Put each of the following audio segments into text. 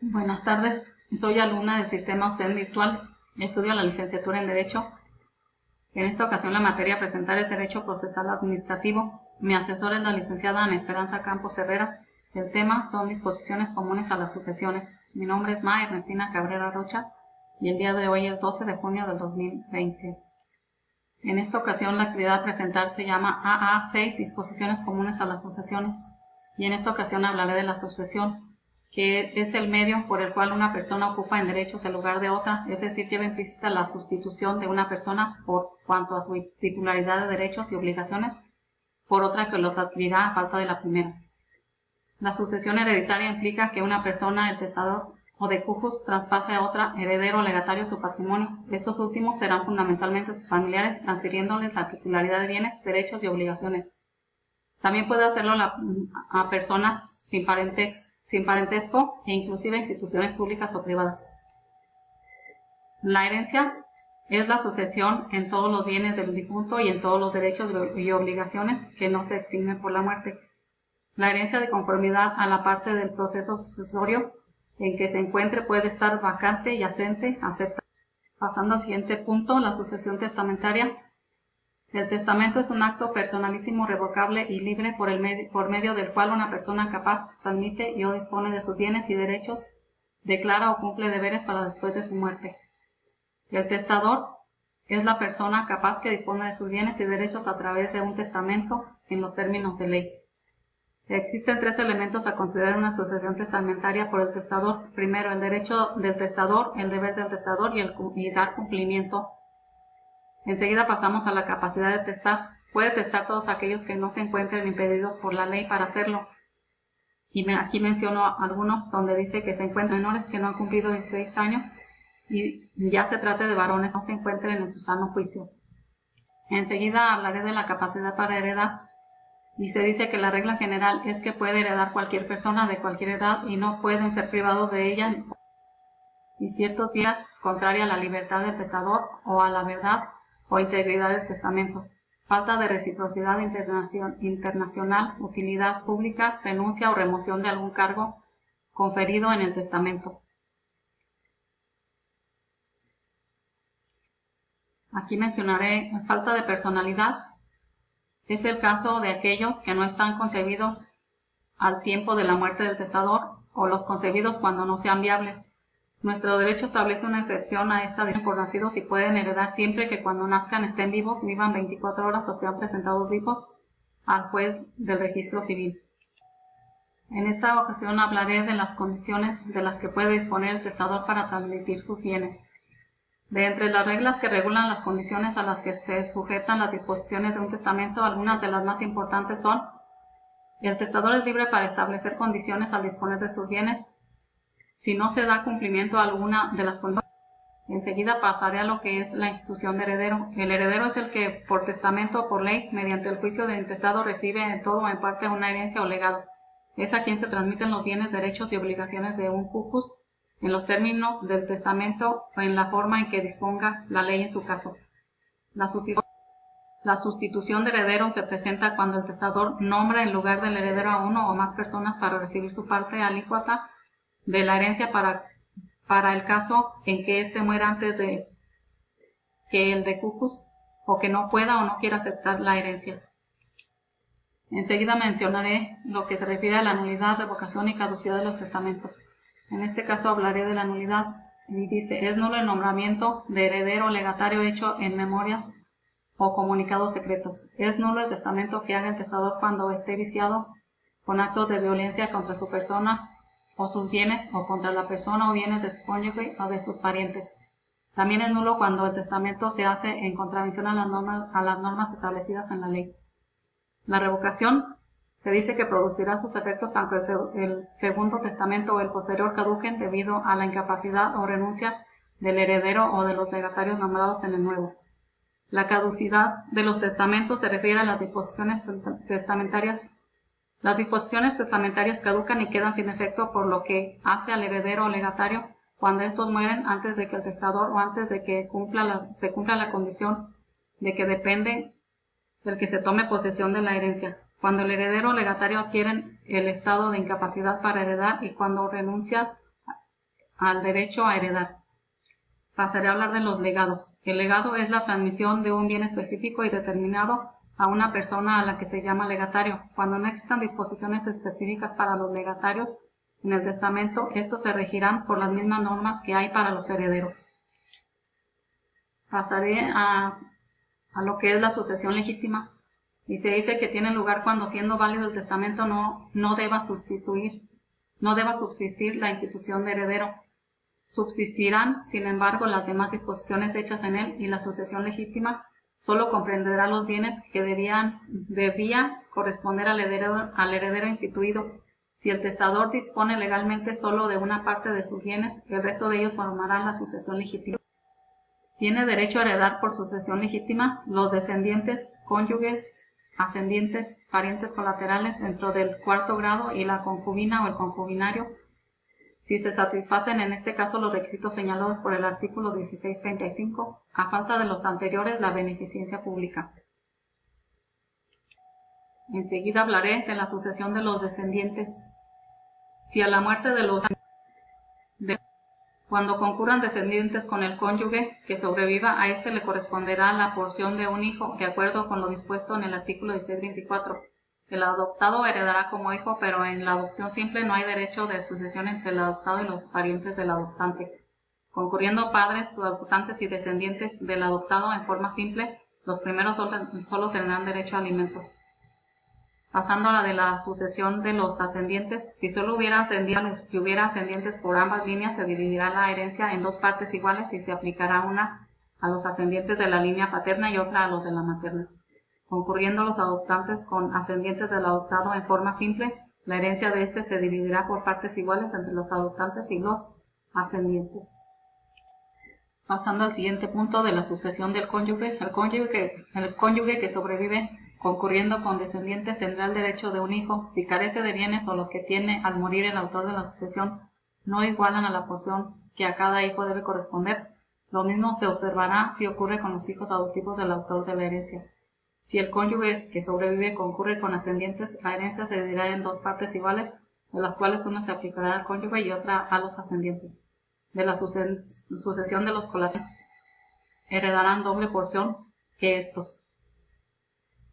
Buenas tardes, soy alumna del sistema OCEN Virtual, estudio la licenciatura en Derecho. En esta ocasión la materia a presentar es Derecho Procesal Administrativo. Mi asesora es la licenciada Ana Esperanza Campos Herrera. El tema son disposiciones comunes a las sucesiones. Mi nombre es Ma Ernestina Cabrera Rocha y el día de hoy es 12 de junio del 2020. En esta ocasión la actividad a presentar se llama AA6, disposiciones comunes a las sucesiones. Y en esta ocasión hablaré de la sucesión, que es el medio por el cual una persona ocupa en derechos el lugar de otra, es decir, lleva implícita la sustitución de una persona por cuanto a su titularidad de derechos y obligaciones por otra que los adquirirá a falta de la primera. La sucesión hereditaria implica que una persona, el testador o de cujus, traspase a otra heredero o legatario su patrimonio. Estos últimos serán fundamentalmente sus familiares, transfiriéndoles la titularidad de bienes, derechos y obligaciones. También puede hacerlo a personas sin parentesco e inclusive instituciones públicas o privadas. La herencia es la sucesión en todos los bienes del difunto y en todos los derechos y obligaciones que no se extinguen por la muerte. La herencia, de conformidad a la parte del proceso sucesorio en que se encuentre, puede estar vacante, yacente, aceptada. Pasando al siguiente punto, la sucesión testamentaria. El testamento es un acto personalísimo, revocable y libre por medio del cual una persona capaz transmite y o dispone de sus bienes y derechos, declara o cumple deberes para después de su muerte. El testador es la persona capaz que dispone de sus bienes y derechos a través de un testamento en los términos de ley. Existen tres elementos a considerar en una sucesión testamentaria por el testador. Primero, el derecho del testador, el deber del testador y dar cumplimiento. Enseguida pasamos a la capacidad de testar. Puede testar todos aquellos que no se encuentren impedidos por la ley para hacerlo. Y aquí menciono algunos donde dice que se encuentran menores que no han cumplido 16 años y ya se trate de varones que no se encuentren en su sano juicio. Enseguida hablaré de la capacidad para heredar. Y se dice que la regla general es que puede heredar cualquier persona de cualquier edad y no pueden ser privados de ella y ciertos bienes contraria a la libertad del testador o a la verdad o integridad del testamento. Falta de reciprocidad internacional, utilidad pública, renuncia o remoción de algún cargo conferido en el testamento. Aquí mencionaré falta de personalidad. Es el caso de aquellos que no están concebidos al tiempo de la muerte del testador o los concebidos cuando no sean viables. Nuestro derecho establece una excepción a esta disposición por nacidos y pueden heredar siempre que cuando nazcan estén vivos, vivan 24 horas o sean presentados vivos al juez del registro civil. En esta ocasión hablaré de las condiciones de las que puede disponer el testador para transmitir sus bienes. De entre las reglas que regulan las condiciones a las que se sujetan las disposiciones de un testamento, algunas de las más importantes son: el testador es libre para establecer condiciones al disponer de sus bienes si no se da cumplimiento a alguna de las condiciones. Enseguida pasaré a lo que es la institución de heredero. El heredero es el que, por testamento o por ley, mediante el juicio del intestado, recibe en todo o en parte una herencia o legado. Es a quien se transmiten los bienes, derechos y obligaciones de un cujus en los términos del testamento o en la forma en que disponga la ley en su caso. La sustitución de heredero se presenta cuando el testador nombra en lugar del heredero a uno o más personas para recibir su parte alícuota de la herencia para el caso en que éste muera antes de que el de cujus o que no pueda o no quiera aceptar la herencia. Enseguida mencionaré lo que se refiere a la nulidad, revocación y caducidad de los testamentos. En este caso hablaré de la nulidad y dice: es nulo el nombramiento de heredero o legatario hecho en memorias o comunicados secretos. Es nulo el testamento que haga el testador cuando esté viciado con actos de violencia contra su persona o sus bienes o contra la persona o bienes de su cónyuge o de sus parientes. También es nulo cuando el testamento se hace en contravención a las normas establecidas en la ley. La revocación se dice que producirá sus efectos aunque el segundo testamento o el posterior caduquen debido a la incapacidad o renuncia del heredero o de los legatarios nombrados en el nuevo. La caducidad de los testamentos se refiere a las disposiciones testamentarias. Las disposiciones testamentarias caducan y quedan sin efecto por lo que hace al heredero o legatario cuando estos mueren antes de que el testador o antes de que se cumpla la condición de que depende del que se tome posesión de la herencia, cuando el heredero o legatario adquieren el estado de incapacidad para heredar y cuando renuncia al derecho a heredar. Pasaré a hablar de los legados. El legado es la transmisión de un bien específico y determinado a una persona a la que se llama legatario. Cuando no existan disposiciones específicas para los legatarios en el testamento, estos se regirán por las mismas normas que hay para los herederos. Pasaré a lo que es la sucesión legítima. Y se dice que tiene lugar cuando, siendo válido el testamento, no deba subsistir la institución de heredero. Subsistirán, sin embargo, las demás disposiciones hechas en él, y la sucesión legítima solo comprenderá los bienes que debía corresponder al heredero instituido. Si el testador dispone legalmente solo de una parte de sus bienes, el resto de ellos formarán la sucesión legítima. Tiene derecho a heredar por sucesión legítima los descendientes, cónyuges, ascendientes, parientes colaterales dentro del cuarto grado y la concubina o el concubinario, si se satisfacen en este caso los requisitos señalados por el artículo 1635, a falta de los anteriores, la beneficencia pública. Enseguida hablaré de la sucesión de los descendientes. Si a la muerte de cuando concurran descendientes con el cónyuge que sobreviva, a éste le corresponderá la porción de un hijo, de acuerdo con lo dispuesto en el artículo 1624. El adoptado heredará como hijo, pero en la adopción simple no hay derecho de sucesión entre el adoptado y los parientes del adoptante. Concurriendo padres, adoptantes y descendientes del adoptado en forma simple, los primeros solo tendrán derecho a alimentos. Pasando a la de la sucesión de los ascendientes, si hubiera ascendientes por ambas líneas, se dividirá la herencia en dos partes iguales y se aplicará una a los ascendientes de la línea paterna y otra a los de la materna. Concurriendo los adoptantes con ascendientes del adoptado en forma simple, la herencia de éste se dividirá por partes iguales entre los adoptantes y los ascendientes. Pasando al siguiente punto de la sucesión del cónyuge, el cónyuge que sobrevive concurriendo con descendientes tendrá el derecho de un hijo, si carece de bienes o los que tiene al morir el autor de la sucesión no igualan a la porción que a cada hijo debe corresponder. Lo mismo se observará si ocurre con los hijos adoptivos del autor de la herencia. Si el cónyuge que sobrevive concurre con ascendientes, la herencia se dividirá en dos partes iguales, de las cuales una se aplicará al cónyuge y otra a los ascendientes. De la sucesión de los colaterales, heredarán doble porción que estos.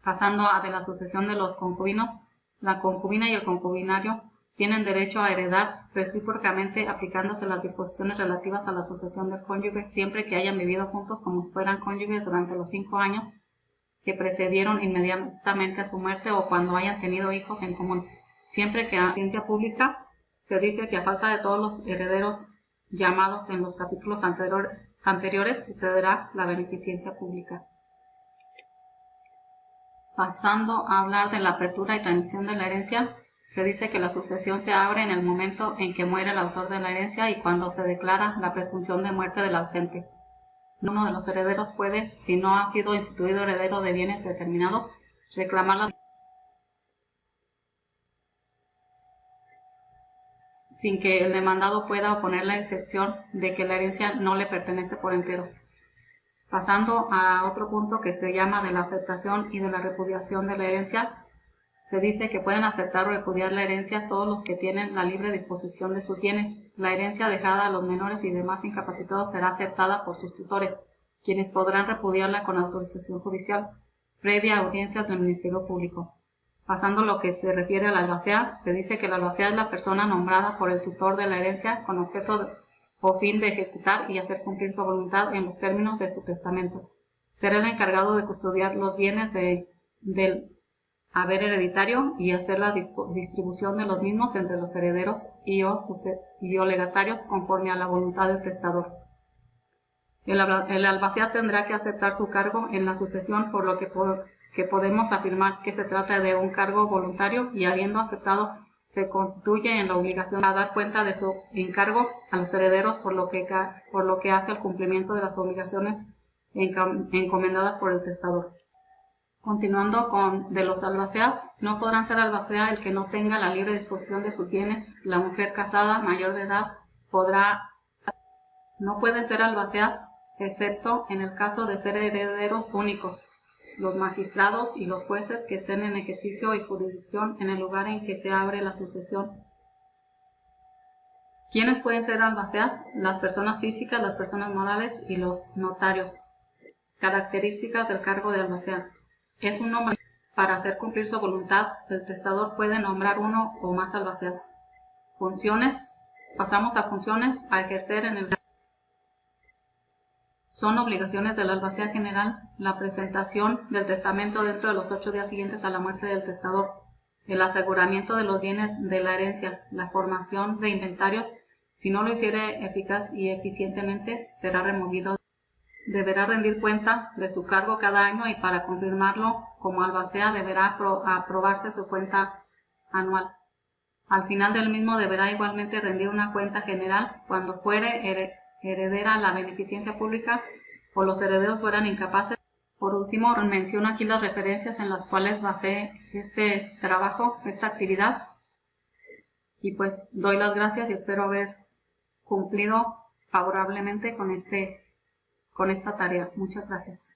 Pasando a de la sucesión de los concubinos, la concubina y el concubinario tienen derecho a heredar recíprocamente aplicándose las disposiciones relativas a la sucesión del cónyuge siempre que hayan vivido juntos como si fueran cónyuges durante los 5 años que precedieron inmediatamente a su muerte o cuando hayan tenido hijos en común. Siempre que a ciencia pública se dice que a falta de todos los herederos llamados en los capítulos anteriores sucederá la beneficencia pública. Pasando a hablar de la apertura y transmisión de la herencia, se dice que la sucesión se abre en el momento en que muere el autor de la herencia y cuando se declara la presunción de muerte del ausente. Uno de los herederos puede, si no ha sido instituido heredero de bienes determinados, reclamarla sin que el demandado pueda oponer la excepción de que la herencia no le pertenece por entero. Pasando a otro punto que se llama de la aceptación y de la repudiación de la herencia, se dice que pueden aceptar o repudiar la herencia todos los que tienen la libre disposición de sus bienes. La herencia dejada a los menores y demás incapacitados será aceptada por sus tutores, quienes podrán repudiarla con autorización judicial, previa audiencia del Ministerio Público. Pasando a lo que se refiere al albacea, se dice que el albacea es la persona nombrada por el tutor de la herencia con objeto o fin de ejecutar y hacer cumplir su voluntad en los términos de su testamento. Será el encargado de custodiar los bienes del haber hereditario y hacer la distribución de los mismos entre los herederos y o legatarios conforme a la voluntad del testador. El albacea tendrá que aceptar su cargo en la sucesión, por lo que podemos afirmar que se trata de un cargo voluntario y habiendo aceptado se constituye en la obligación a dar cuenta de su encargo a los herederos por lo que hace al cumplimiento de las obligaciones encomendadas por el testador. Continuando con de los albaceas, no podrán ser albacea el que no tenga la libre disposición de sus bienes. La mujer casada mayor de edad no pueden ser albaceas excepto en el caso de ser herederos únicos, los magistrados y los jueces que estén en ejercicio y jurisdicción en el lugar en que se abre la sucesión. ¿Quiénes pueden ser albaceas? Las personas físicas, las personas morales y los notarios. Características del cargo de albacea. Es un nombre. Para hacer cumplir su voluntad, el testador puede nombrar uno o más albaceas. Funciones. Pasamos a funciones a ejercer en el. Son obligaciones del albacea general la presentación del testamento dentro de los 8 días siguientes a la muerte del testador, el aseguramiento de los bienes de la herencia, la formación de inventarios. Si no lo hiciere eficaz y eficientemente, será removido. Deberá rendir cuenta de su cargo cada año y para confirmarlo como albacea deberá aprobarse su cuenta anual. Al final del mismo deberá igualmente rendir una cuenta general cuando fuere heredera la beneficencia pública o los herederos fueran incapaces. Por último, menciono aquí las referencias en las cuales basé este trabajo, esta actividad. Y pues doy las gracias y espero haber cumplido favorablemente con esta tarea. Muchas gracias.